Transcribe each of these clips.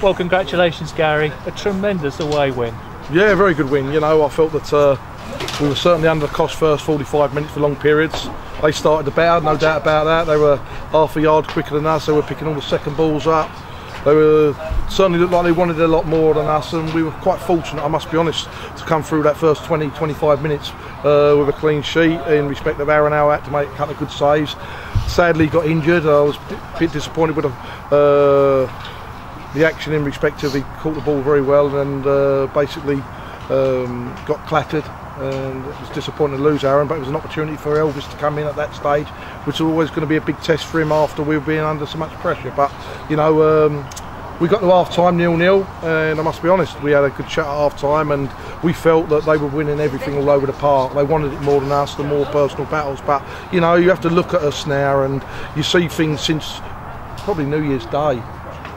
Well, congratulations, Gary. A tremendous away win. Yeah, very good win. You know, I felt that we were certainly under the cosh first 45 minutes for long periods. They started the better, no doubt about that. They were half a yard quicker than us. They were picking all the second balls up. They were certainly looked like they wanted a lot more than us, and we were quite fortunate, I must be honest, to come through that first 20-25 minutes with a clean sheet in respect of Aaron Howe had to make a couple of good saves. Sadly got injured. I was a bit disappointed with the action in respect of he caught the ball very well and basically got clattered, and it was disappointing to lose Aaron, but it was an opportunity for Elvis to come in at that stage, which was always going to be a big test for him after we were being under so much pressure. But you know, we got to half time 0-0, and I must be honest, we had a good chat at half time, and we felt that they were winning everything all over the park. They wanted it more than us, the more personal battles. But you know, you have to look at us now, and you see things since probably New Year's Day.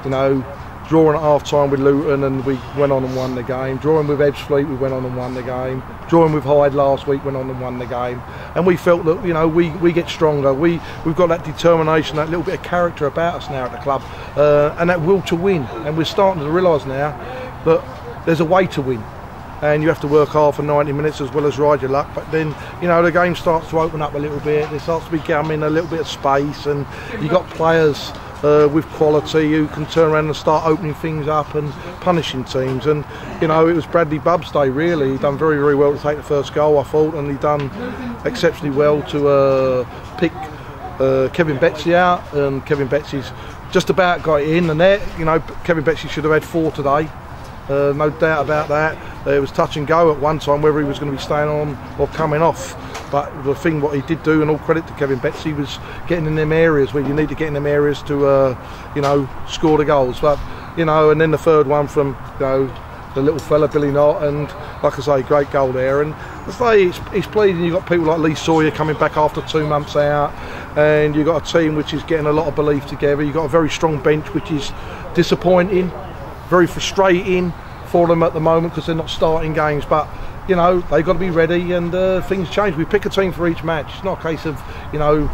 You know, drawing at half time with Luton and we went on and won the game. Drawing with Ebbsfleet, we went on and won the game. Drawing with Hyde last week, went on and won the game. And we felt that, you know, we get stronger. We've got that determination, that little bit of character about us now at the club, and that will to win. And we're starting to realise now that there's a way to win. And you have to work hard for 90 minutes as well as ride your luck. But then, you know, the game starts to open up a little bit. There starts to become a little bit of space, and you've got players with quality who can turn around and start opening things up and punishing teams. And you know, it was Bradley Bubb's day really. He done very, very well to take the first goal, I thought, and he done exceptionally well to pick Kevin Betsy out, and Kevin Betsy's just about got it in the net. You know, Kevin Betsy should have had 4 today, no doubt about that. It was touch and go at one time whether he was going to be staying on or coming off. But the thing what he did do, and all credit to Kevin Betsy, was getting in them areas where you need to get in them areas to, you know, score the goals. But you know, and then the third one from, you know, the little fella Billy Knott, and like I say, great goal there. And I say it's pleasing. You've got people like Lee Sawyer coming back after 2 months out, and you've got a team which is getting a lot of belief together. You've got a very strong bench, which is disappointing, very frustrating for them at the moment because they're not starting games. But you know, they've got to be ready, and things change. We pick a team for each match. It's not a case of, you know,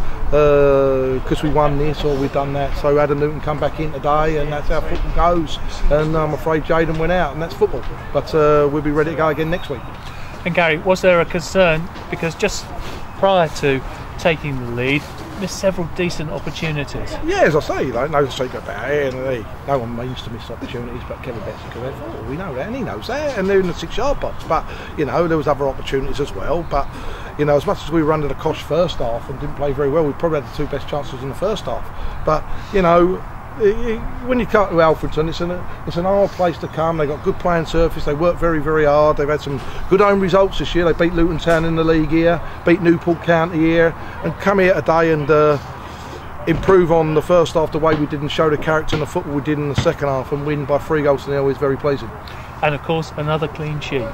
because we won this or we've done that, so Adam Newton come back in today, and that's how football goes. And I'm afraid Jaden went out, and that's football. But we'll be ready to go again next week. And Gary, was there a concern, because just prior to taking the lead, missed several decent opportunities? Yeah, as I say, you know, no secret about it. And no one means to miss opportunities, but Kevin Betsy could have. Oh, we know that, and he knows that, and they're in the 6-yard box. But you know, there was other opportunities as well. But you know, as much as we were under the cosh first half and didn't play very well, we probably had the 2 best chances in the first half. But you know, when you come to Alfreton, it's an hard place to come. They've got good playing surface. They work very, very hard. They've had some good home results this year. They beat Luton Town in the league here, beat Newport County here, and come here today and improve on the first half the way we didn't show the character in the football we did in the second half, and win by 3-0 is very pleasing. And of course, another clean sheet.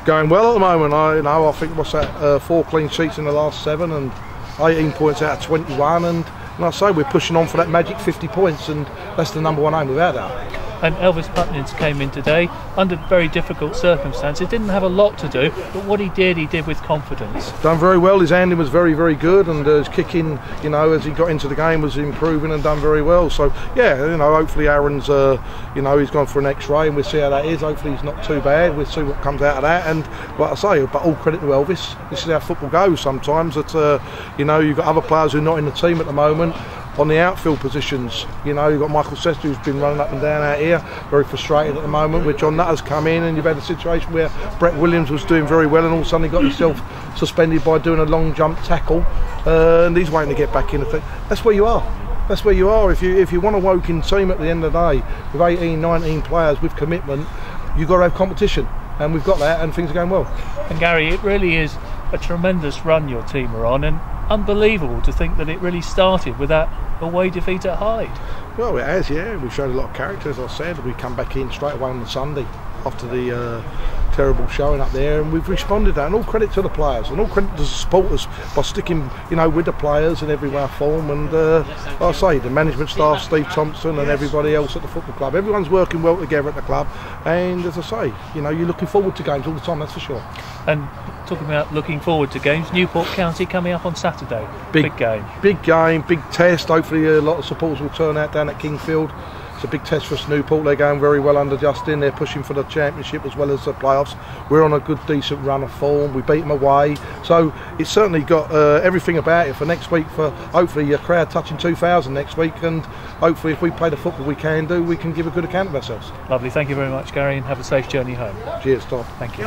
Going well at the moment. I think what's that? 4 clean sheets in the last 7 and 18 points out of 21, and I say we're pushing on for that magic 50 points, and that's the number 1 aim without that. And Elvis Putnins came in today under very difficult circumstances. Didn't have a lot to do, but what he did with confidence. Done very well. His handling was very, very good, and his kicking, you know, as he got into the game, was improving and done very well. So yeah, you know, hopefully Aaron's, you know, he's gone for an X-ray, and we'll see how that is. Hopefully he's not too bad. We'll see what comes out of that. And like I say, but all credit to Elvis. This is how football goes. Sometimes that you know, you've got other players who are not in the team at the moment on the outfield positions. You know, you've got Michael Sester, who's been running up and down out here, very frustrated at the moment, with John Nutter's come in, and you've had a situation where Brett Williams was doing very well, and all of a sudden he got himself suspended by doing a long jump tackle, and he's waiting to get back in the thing. That's where you are. That's where you are. If you want a Woking team at the end of the day, with 18, 19 players with commitment, you've got to have competition, and we've got that, and things are going well. And Gary, it really is a tremendous run your team are on, and unbelievable to think that it really started with that away defeat at Hyde. Well, it has, yeah. We've showed a lot of character, as I said. We come back in straight away on the Sunday after the terrible showing up there, and we've responded to that, and all credit to the players, and all credit to the supporters by sticking, you know, with the players in every way form. And like I say, the management staff, Steve Thompson and everybody else at the football club, everyone's working well together at the club, and as I say, you know, you're looking forward to games all the time, that's for sure. And talking about looking forward to games, Newport County coming up on Saturday. Big game. Big game, big test. Hopefully a lot of supporters will turn out down at Kingfield. It's a big test for us, Newport. They're going very well under Justin. They're pushing for the championship as well as the playoffs. We're on a good, decent run of form. We beat them away, so it's certainly got everything about it for next week. For hopefully a crowd touching 2,000 next week, and hopefully if we play the football we can do, we can give a good account of ourselves. Lovely. Thank you very much, Gary, and have a safe journey home. Cheers, Tom. Thank you.